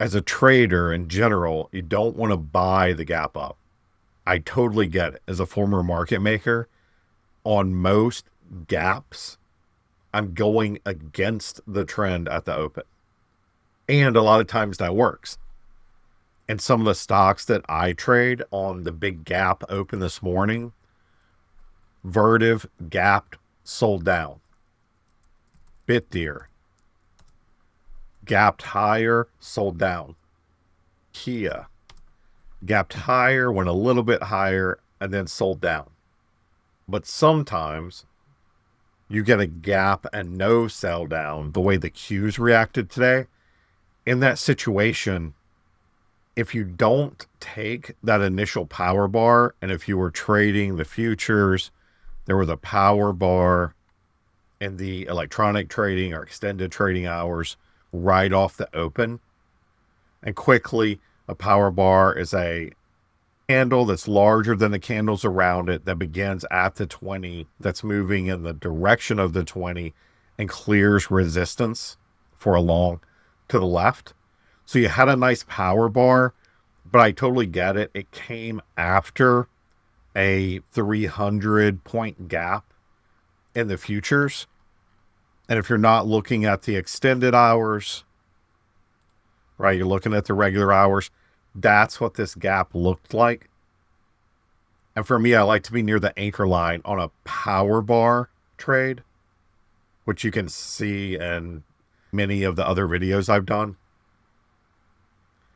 as a trader in general, you don't want to buy the gap up. I totally get it. As a former market maker, on most gaps, I'm going against the trend at the open. And a lot of times that works. And some of the stocks that I trade on the big gap open this morning, Vertiv gapped, sold down. BitDeer gapped higher, sold down. Kia gapped higher, went a little bit higher, and then sold down. But sometimes you get a gap and no sell down the way the Qs reacted today. In that situation, if you don't take that initial power bar, and if you were trading the futures, there was a power bar in the electronic trading or extended trading hours right off the open. And quickly, a power bar is a candle that's larger than the candles around it that begins at the 20, that's moving in the direction of the 20 and clears resistance for a long to the left. So you had a nice power bar, but I totally get it. It came after a 300 point gap in the futures. And if you're not looking at the extended hours, right, you're looking at the regular hours, that's what this gap looked like. And for me, I like to be near the anchor line on a power bar trade, which you can see in many of the other videos I've done.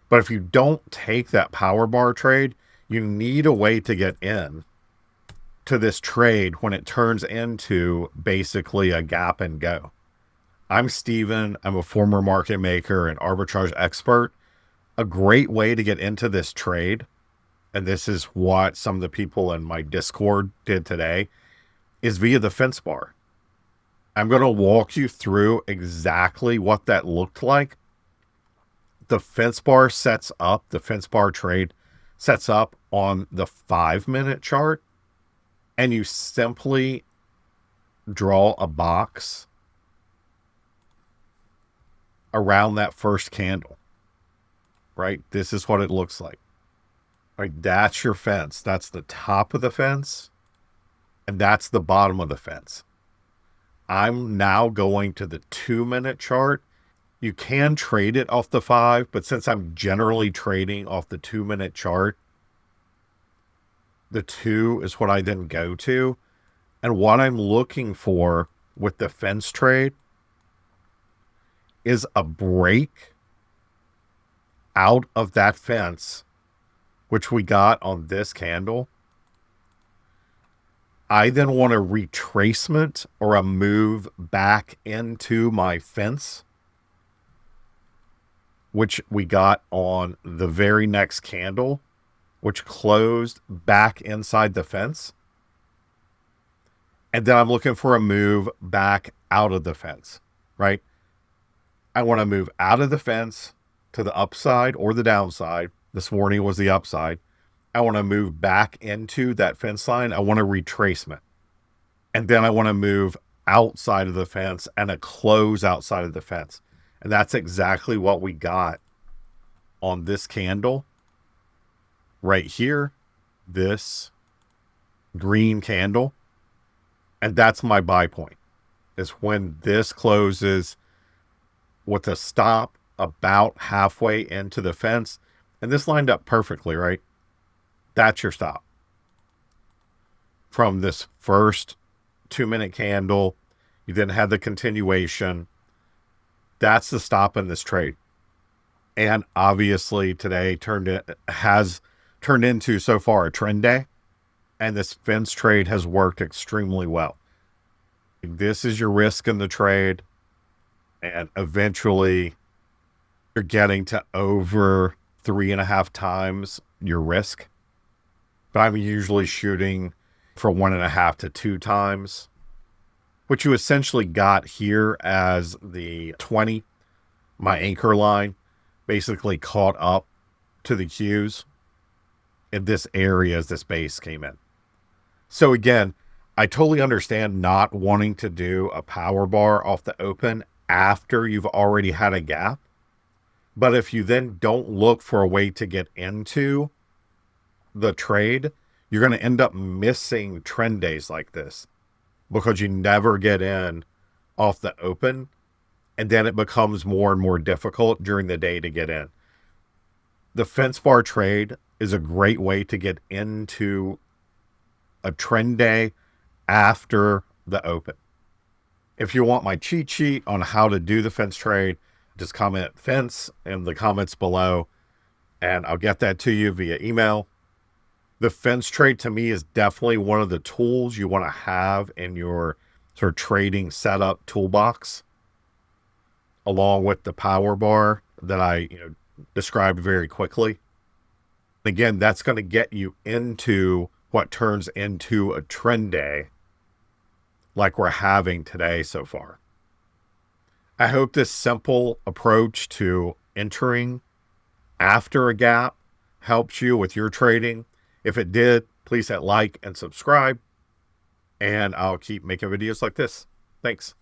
But if you don't take that power bar trade, you need a way to get in to this trade when it turns into basically a gap and go. I'm Steven. I'm a former market maker and arbitrage expert. A great way to get into this trade, and this is what some of the people in my Discord did today, is via the fence bar. I'm going to walk you through exactly what that looked like. The fence bar sets up, the fence bar trade sets up on the 5-minute chart, and you simply draw a box around that first candle, right? This is what it looks like. Right, that's your fence. That's the top of the fence, and that's the bottom of the fence. I'm now going to the 2-minute chart. You can trade it off the 5, but since I'm generally trading off the 2-minute chart, the 2 is what I then go to. And what I'm looking for with the fence trade is a break out of that fence, which we got on this candle. I then want a retracement or a move back into my fence, which we got on the very next candle, which closed back inside the fence. And then I'm looking for a move back out of the fence, right? I want to move out of the fence to the upside or the downside. This morning was the upside. I want to move back into that fence line. I want a retracement. And then I want to move outside of the fence and a close outside of the fence. And that's exactly what we got on this candle right here, this green candle. And that's my buy point, is when this closes with a stop about halfway into the fence. And this lined up perfectly, right? That's your stop. From this first 2-minute candle, you then had the continuation. That's the stop in this trade. And obviously today has turned into so far a trend day. And this fence trade has worked extremely well. This is your risk in the trade. And eventually you're getting to over 3.5 times your risk. But I'm usually shooting for 1.5 to 2 times, which you essentially got here as the 20, my anchor line, basically caught up to the Qs in this area as this base came in. So again, I totally understand not wanting to do a power bar off the open after you've already had a gap. But if you then don't look for a way to get into the trade, you're going to end up missing trend days like this because you never get in off the open, and then it becomes more and more difficult during the day to get in. The fence bar trade is a great way to get into a trend day after the open. If you want my cheat sheet on how to do the fence trade, just comment fence in the comments below, and I'll get that to you via email. The fence trade to me is definitely one of the tools you want to have in your sort of trading setup toolbox, along with the power bar that I described very quickly. Again, that's going to get you into what turns into a trend day like we're having today so far. I hope this simple approach to entering after a gap helps you with your trading. If it did, please hit like and subscribe, and I'll keep making videos like this. Thanks.